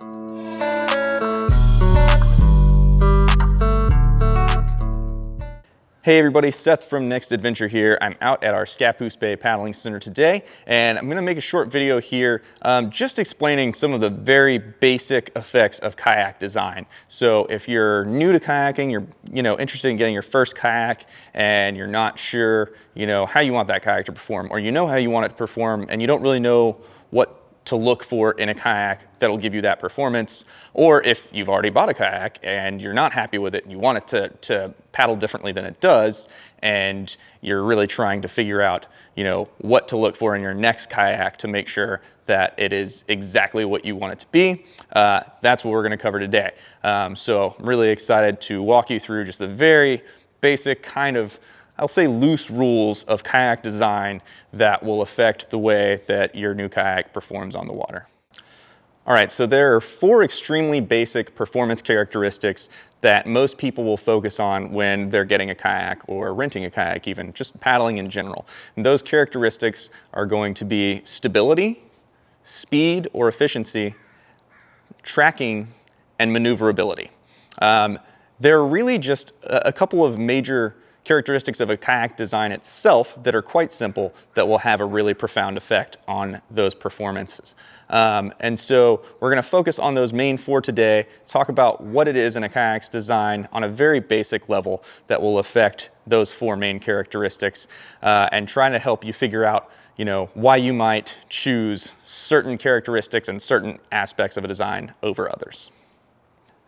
Hey everybody, Seth from Next Adventure here. I'm out at our Scappoose Bay Paddling Center today, and I'm gonna make a short video here just explaining some of the very basic effects of kayak design. So if you're new to kayaking, you're interested in getting your first kayak and you're not sure how you want that kayak to perform, or how you want it to perform and you don't really know what to look for in a kayak that'll give you that performance, or if you've already bought a kayak and you're not happy with it and you want it to paddle differently than it does, and you're really trying to figure out what to look for in your next kayak to make sure that it is exactly what you want it to be, that's what we're going to cover today. So I'm really excited to walk you through just the very basic kind of, I'll say, loose rules of kayak design that will affect the way that your new kayak performs on the water. All right, so there are 4 extremely basic performance characteristics that most people will focus on when they're getting a kayak or renting a kayak, even just paddling in general. And those characteristics are going to be stability, speed or efficiency, tracking, and maneuverability. There are really just a couple of major characteristics of a kayak design itself that are quite simple that will have a really profound effect on those performances. And so we're going to focus on those main 4 today, talk about what it is in a kayak's design on a very basic level that will affect those 4 main characteristics, and trying to help you figure out why you might choose certain characteristics and certain aspects of a design over others.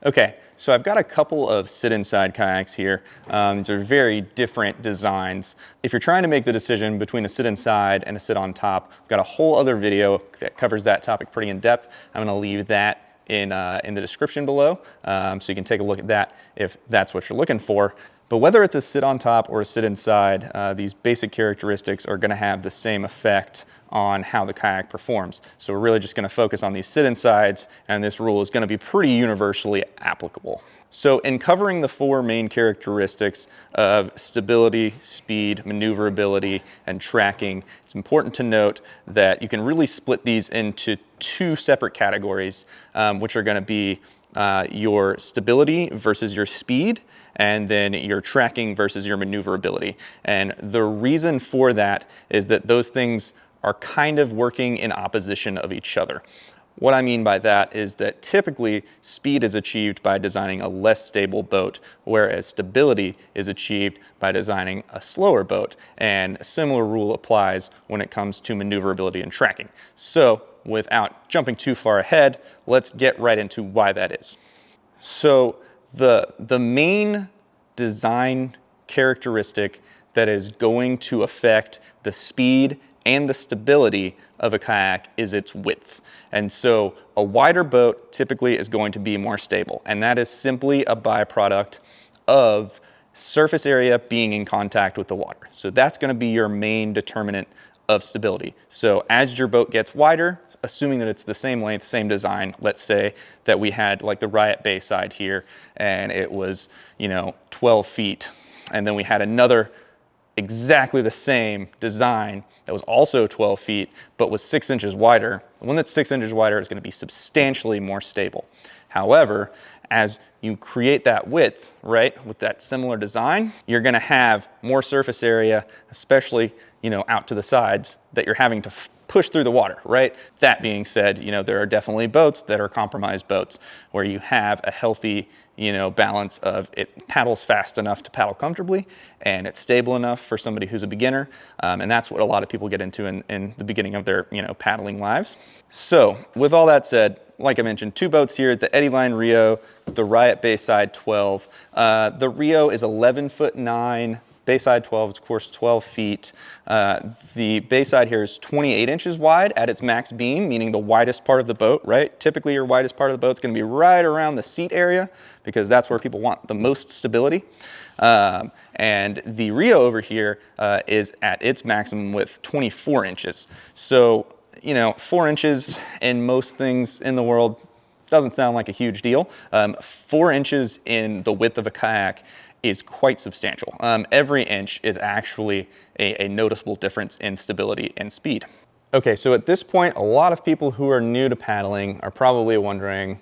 Okay, so I've got a couple of sit-inside kayaks here. These are very different designs. If you're trying to make the decision between a sit-inside and a sit-on-top, I've got a whole other video that covers that topic pretty in depth. I'm gonna leave that in the description below, so you can take a look at that if that's what you're looking for. But whether it's a sit-on-top or a sit-inside, these basic characteristics are gonna have the same effect on how the kayak performs. So we're really just going to focus on these sit-insides, and this rule is going to be pretty universally applicable. So in covering the 4 main characteristics of stability, speed, maneuverability, and tracking, it's important to note that you can really split these into 2 separate categories, which are going to be your stability versus your speed, and then your tracking versus your maneuverability. And the reason for that is that those things are kind of working in opposition of each other. What I mean by that is that typically speed is achieved by designing a less stable boat, whereas stability is achieved by designing a slower boat. And a similar rule applies when it comes to maneuverability and tracking. So without jumping too far ahead, let's get right into why that is. So the main design characteristic that is going to affect the speed and the stability of a kayak is its width. And so a wider boat typically is going to be more stable, and that is simply a byproduct of surface area being in contact with the water. So that's going to be your main determinant of stability. So as your boat gets wider, assuming that it's the same length, same design, let's say that we had like the Riot Bayside here and it was 12 feet, and then we had another exactly the same design that was also 12 feet but was 6 inches wider. The one that's 6 inches wider is going to be substantially more stable. However, as you create that width, right, with that similar design, you're going to have more surface area, especially out to the sides, that you're having to push through the water, right? That being said, there are definitely boats that are compromised boats where you have a healthy balance of it paddles fast enough to paddle comfortably and it's stable enough for somebody who's a beginner. And that's what a lot of people get into in the beginning of their paddling lives. So with all that said, like I mentioned, 2 boats here, the Eddyline Rio, the Riot Bayside 12. The Rio is 11'9", Bayside 12 is of course 12 feet. The Bayside here is 28 inches wide at its max beam, meaning the widest part of the boat, right? Typically your widest part of the boat is going to be right around the seat area because that's where people want the most stability. And the Rio over here is at its maximum width, 24 inches. So, 4 inches in most things in the world doesn't sound like a huge deal. 4 inches in the width of a kayak is quite substantial. Every inch is actually a noticeable difference in stability and speed. Okay, so at this point, a lot of people who are new to paddling are probably wondering,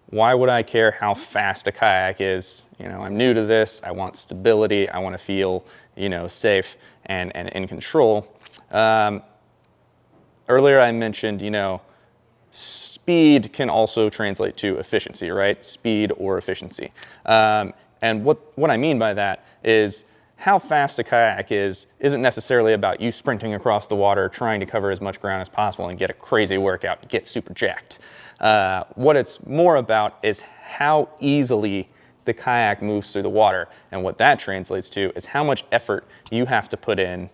why would I care how fast a kayak is? You know, I'm new to this, I want stability, I want to feel, you know, safe and in control. Earlier I mentioned, you know, speed can also translate to efficiency, right? Speed or efficiency. And what I mean by that is how fast a kayak isn't necessarily about you sprinting across the water, trying to cover as much ground as possible and get a crazy workout, get super jacked. What it's more about is how easily the kayak moves through the water. And what that translates to is how much effort you have to put in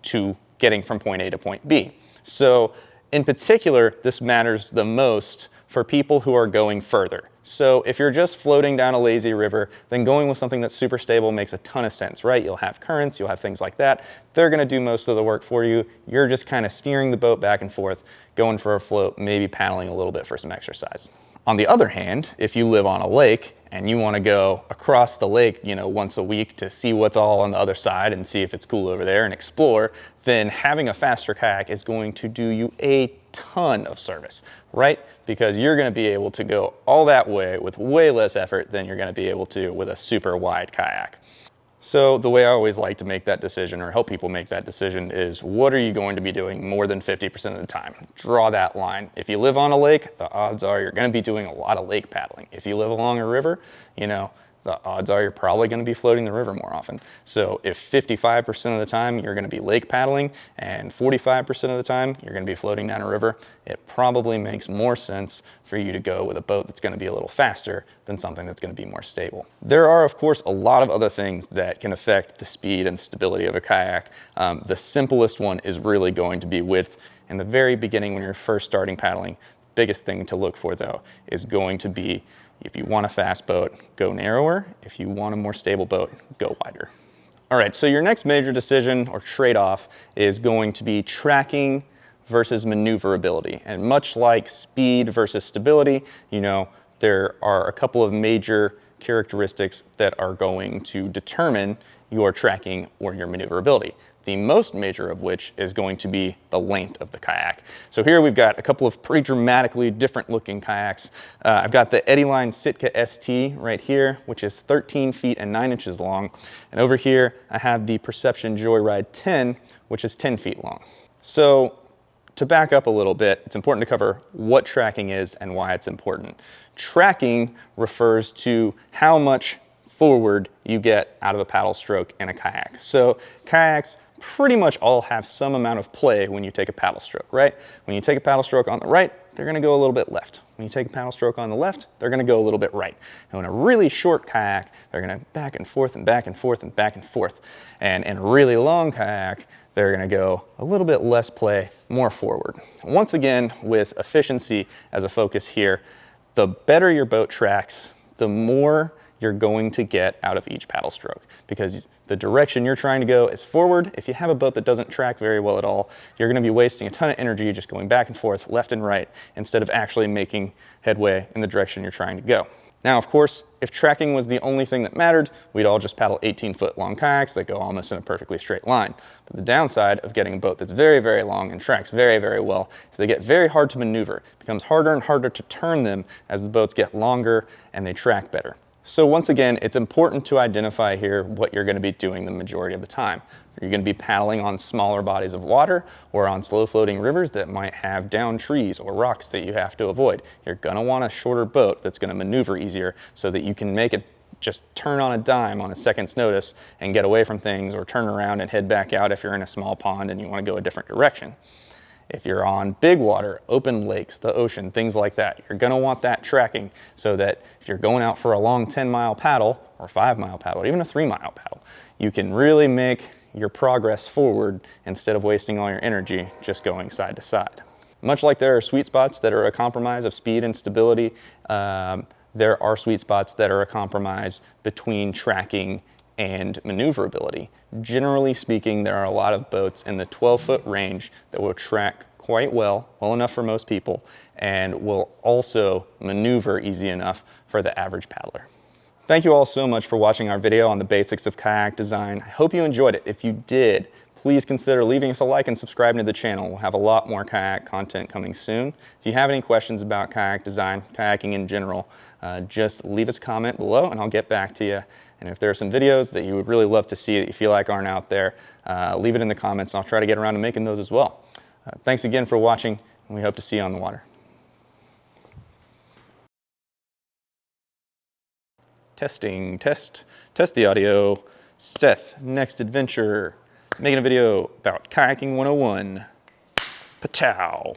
to getting from point A to point B. So in particular, this matters the most for people who are going further. So if you're just floating down a lazy river, then going with something that's super stable makes a ton of sense, right? You'll have currents, you'll have things like that. They're gonna do most of the work for you. You're just kind of steering the boat back and forth, going for a float, maybe paddling a little bit for some exercise. On the other hand, if you live on a lake and you want to go across the lake, you know, once a week to see what's all on the other side and see if it's cool over there and explore, then having a faster kayak is going to do you a ton of service, right? Because you're going to be able to go all that way with way less effort than you're going to be able to with a super wide kayak. So the way I always like to make that decision or help people make that decision is, what are you going to be doing more than 50% of the time? Draw that line. If you live on a lake, the odds are you're going to be doing a lot of lake paddling. If you live along a river, you know, the odds are you're probably going to be floating the river more often. So if 55% of the time you're going to be lake paddling and 45% of the time you're going to be floating down a river, it probably makes more sense for you to go with a boat that's going to be a little faster than something that's going to be more stable. There are, of course, a lot of other things that can affect the speed and stability of a kayak. The simplest one is really going to be width. In the very beginning, when you're first starting paddling, biggest thing to look for, though, is going to be, if you want a fast boat, go narrower. If you want a more stable boat, go wider. All right, so your next major decision or trade-off is going to be tracking versus maneuverability. And much like speed versus stability, you know, there are a couple of major characteristics that are going to determine your tracking or your maneuverability. The most major of which is going to be the length of the kayak. So here we've got a couple of pretty dramatically different looking kayaks. I've got the Eddyline Sitka ST right here, which is 13 feet and 9 inches long. And over here, I have the Perception Joyride 10, which is 10 feet long. So to back up a little bit, it's important to cover what tracking is and why it's important. Tracking refers to how much forward you get out of a paddle stroke in a kayak. So kayaks pretty much all have some amount of play when you take a paddle stroke, right? When you take a paddle stroke on the right, they're gonna go a little bit left. When you take a paddle stroke on the left, they're gonna go a little bit right. And in a really short kayak, they're gonna back and forth and back and forth and back and forth. And in a really long kayak, they're gonna go a little bit less play, more forward. Once again, with efficiency as a focus here, the better your boat tracks, the more you're going to get out of each paddle stroke, because the direction you're trying to go is forward. If you have a boat that doesn't track very well at all, you're gonna be wasting a ton of energy just going back and forth, left and right, instead of actually making headway in the direction you're trying to go. Now, of course, if tracking was the only thing that mattered, we'd all just paddle 18-foot long kayaks that go almost in a perfectly straight line. But the downside of getting a boat that's very, very long and tracks very, very well is they get very hard to maneuver. It becomes harder and harder to turn them as the boats get longer and they track better. So once again, it's important to identify here what you're going to be doing the majority of the time. Are you going to be paddling on smaller bodies of water or on slow floating rivers that might have down trees or rocks that you have to avoid? You're going to want a shorter boat that's going to maneuver easier so that you can make it just turn on a dime on a second's notice and get away from things, or turn around and head back out if you're in a small pond and you want to go a different direction. If you're on big water, open lakes, the ocean, things like that, you're gonna want that tracking so that if you're going out for a long 10-mile paddle or 5-mile paddle, or even a 3-mile paddle, you can really make your progress forward instead of wasting all your energy just going side to side. Much like there are sweet spots that are a compromise of speed and stability, there are sweet spots that are a compromise between tracking and maneuverability. Generally speaking, there are a lot of boats in the 12-foot range that will track quite well enough for most people, and will also maneuver easy enough for the average paddler. Thank you all so much for watching our video on the basics of kayak design. I hope you enjoyed it. If you did, please consider leaving us a like and subscribing to the channel. We'll have a lot more kayak content coming soon. If you have any questions about kayak design, kayaking in general, just leave us a comment below and I'll get back to you. And if there are some videos that you would really love to see that you feel like aren't out there, leave it in the comments and I'll try to get around to making those as well. Thanks again for watching, and we hope to see you on the water. Testing, test the audio. Seth, next adventure, making a video about kayaking 101. Patow.